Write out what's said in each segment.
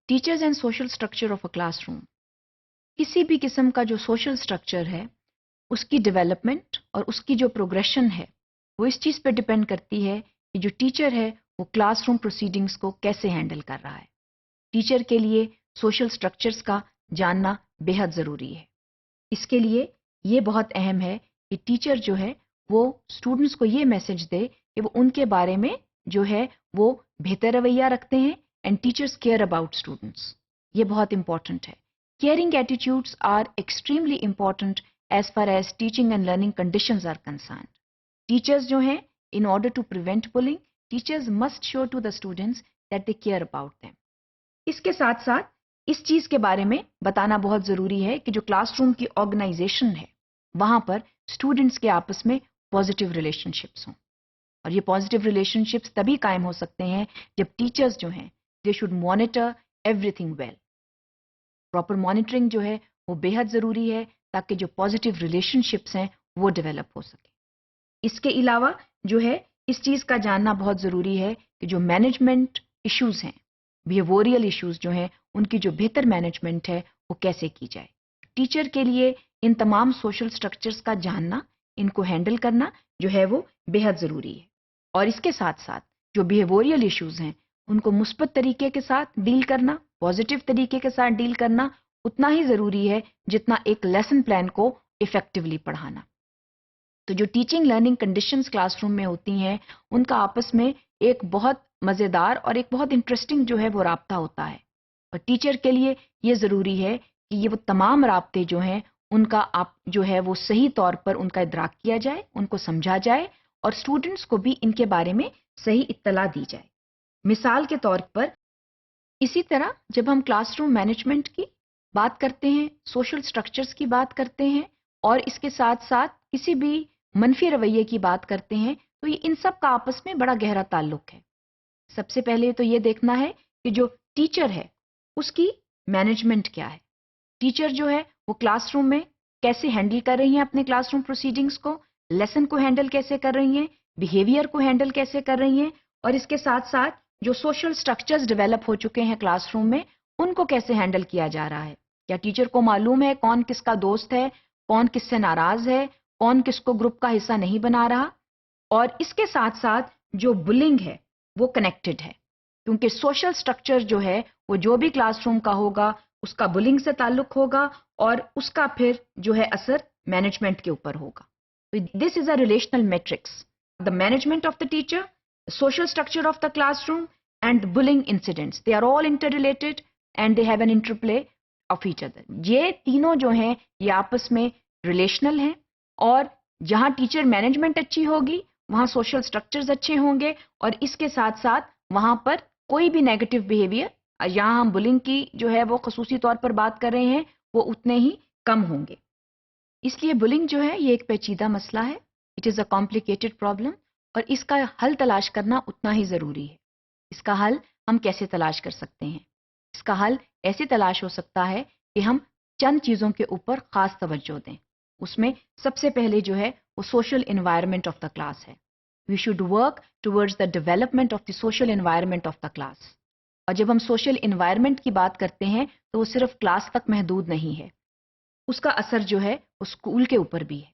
Teachers and social structure of a classroom. किसी भी किस्म का जो सोशल स्ट्रक्चर है उसकी डेवलपमेंट और उसकी जो प्रोग्रेशन है वो इस चीज़ पे डिपेंड करती है कि जो टीचर है वो क्लासरूम प्रोसीडिंग्स को कैसे हैंडल कर रहा है। टीचर के लिए सोशल स्ट्रक्चर्स का जानना बेहद ज़रूरी है। इसके लिए ये बहुत अहम है कि टीचर जो है वो स्टूडेंट्स को ये मैसेज दे कि वो उनके बारे में जो है वो बेहतर रवैया रखते हैं and teachers care about students. ये बहुत इंपॉर्टेंट है। Caring attitudes are extremely important as far as teaching and learning conditions are concerned. Teachers जो हैं, in order to prevent bullying, teachers must show to the students that they care about them. इसके साथ साथ इस चीज के बारे में बताना बहुत जरूरी है कि जो क्लासरूम की ऑर्गेनाइजेशन है वहां पर स्टूडेंट्स के आपस में पॉजिटिव रिलेशनशिप्स हों। और ये पॉजिटिव रिलेशनशिप्स तभी कायम हो सकते हैं जब टीचर्स जो हैं they should monitor everything well. Proper monitoring जो है वो बेहद जरूरी है ताकि जो पॉजिटिव रिलेशनशिप्स हैं वो डेवलप हो सके। इसके अलावा जो है इस चीज़ का जानना बहुत ज़रूरी है कि जो मैनेजमेंट इश्यूज़ हैं, बिहेवियरल इश्यूज़ जो हैं, उनकी जो बेहतर मैनेजमेंट है वो कैसे की जाए। टीचर के लिए इन तमाम सोशल स्ट्रक्चर्स का जानना, इनको हैंडल करना जो है वो बेहद ज़रूरी है। और इसके साथ साथ जो बिहेवियरल इश्यूज़ हैं उनको मुस्बत तरीके के साथ डील करना, पॉजिटिव तरीके के साथ डील करना उतना ही ज़रूरी है जितना एक लेसन प्लान को इफेक्टिवली पढ़ाना। तो जो टीचिंग लर्निंग कंडीशंस क्लासरूम में होती हैं उनका आपस में एक बहुत मज़ेदार और एक बहुत इंटरेस्टिंग जो है वो राब्ता होता है। और टीचर के लिए ये ज़रूरी है कि ये वो तमाम राब्ते जो हैं उनका आप जो है वो सही तौर पर उनका इदराक किया जाए, उनको समझा जाए और स्टूडेंट्स को भी इनके बारे में सही इत्तला दी जाए। मिसाल के तौर पर इसी तरह जब हम क्लासरूम मैनेजमेंट की बात करते हैं, सोशल स्ट्रक्चर्स की बात करते हैं और इसके साथ साथ किसी भी मनफी रवैये की बात करते हैं तो ये इन सब का आपस में बड़ा गहरा ताल्लुक है। सबसे पहले तो ये देखना है कि जो टीचर है उसकी मैनेजमेंट क्या है। टीचर जो है वो क्लासरूम में कैसे हैंडल कर रही हैं अपने क्लासरूम प्रोसीडिंग्स को, लेसन को हैंडल कैसे कर रही हैं, बिहेवियर को हैंडल कैसे कर रही हैं और इसके साथ साथ जो सोशल स्ट्रक्चर्स डेवलप हो चुके हैं क्लासरूम में उनको कैसे हैंडल किया जा रहा है। क्या टीचर को मालूम है कौन किसका दोस्त है, कौन किससे नाराज है, कौन किसको ग्रुप का हिस्सा नहीं बना रहा। और इसके साथ साथ जो बुलिंग है वो कनेक्टेड है क्योंकि सोशल स्ट्रक्चर जो है वो जो भी क्लासरूम का होगा उसका बुलिंग से ताल्लुक होगा और उसका फिर जो है असर मैनेजमेंट के ऊपर होगा। This is a relational matrix, the management of the teacher, social structure of the classroom and bullying incidents, they are all interrelated and they have an interplay of each other. ये तीनों जो हैं ये आपस में रिलेशनल हैं और जहां टीचर मैनेजमेंट अच्छी होगी वहां सोशल स्ट्रक्चर्स अच्छे होंगे और इसके साथ साथ वहां पर कोई भी नेगेटिव बिहेवियर, जहां हम बुलिंग की जो है वो खसूसी तौर पर बात कर रहे हैं, वो उतने ही कम होंगे। इसलिए बुलिंग जो है ये एक पेचीदा मसला है, it is a complicated problem और इसका हल तलाश करना उतना ही ज़रूरी है। इसका हल हम कैसे तलाश कर सकते हैं? इसका हल ऐसे तलाश हो सकता है कि हम चंद चीज़ों के ऊपर ख़ास तवज्जो दें। उसमें सबसे पहले जो है वो social environment of the class है। We should work towards the development of the social environment of the class. और जब हम सोशल एनवायरनमेंट की बात करते हैं तो वो सिर्फ क्लास तक महदूद नहीं है, उसका असर जो है वो स्कूल के ऊपर भी है।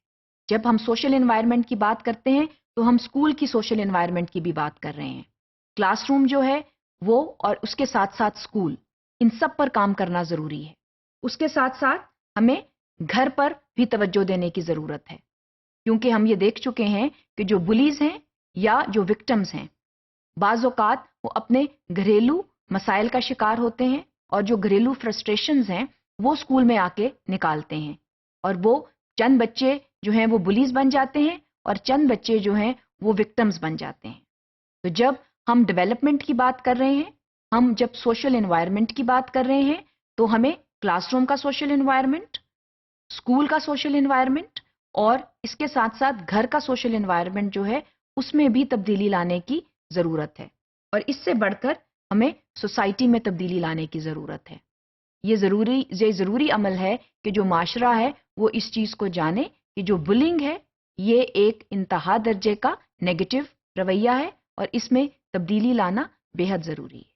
जब हम सोशल एनवायरनमेंट की बात करते हैं तो हम स्कूल की सोशल एनवायरनमेंट की भी बात कर रहे हैं। क्लासरूम जो है वो और उसके साथ साथ स्कूल, इन सब पर काम करना ज़रूरी है। उसके साथ साथ हमें घर पर भी तवज्जो देने की ज़रूरत है क्योंकि हम ये देख चुके हैं कि जो बुलीज हैं या जो विक्टिम्स हैं बाज़ औक़ात वो अपने घरेलू मसाइल का शिकार होते हैं और जो घरेलू फ्रस्ट्रेशंस हैं वो स्कूल में आके निकालते हैं और वो चंद बच्चे जो हैं वो बुलीज बन जाते हैं और चंद बच्चे जो हैं वो विक्टिम्स बन जाते हैं। तो जब हम डेवलपमेंट की बात कर रहे हैं, हम जब सोशल एनवायरनमेंट की बात कर रहे हैं तो हमें क्लासरूम का सोशल एनवायरनमेंट, स्कूल का सोशल एनवायरनमेंट और इसके साथ साथ घर का सोशल एनवायरनमेंट जो है उसमें भी तब्दीली लाने की ज़रूरत है और इससे बढ़कर हमें सोसाइटी में तब्दीली लाने की ज़रूरत है। ये ज़रूरी अमल है कि जो माशरा है वो इस चीज़ को जाने कि जो बुलिंग है ये एक इंतहा दर्जे का नेगेटिव रवैया है और इसमें तब्दीली लाना बेहद ज़रूरी है।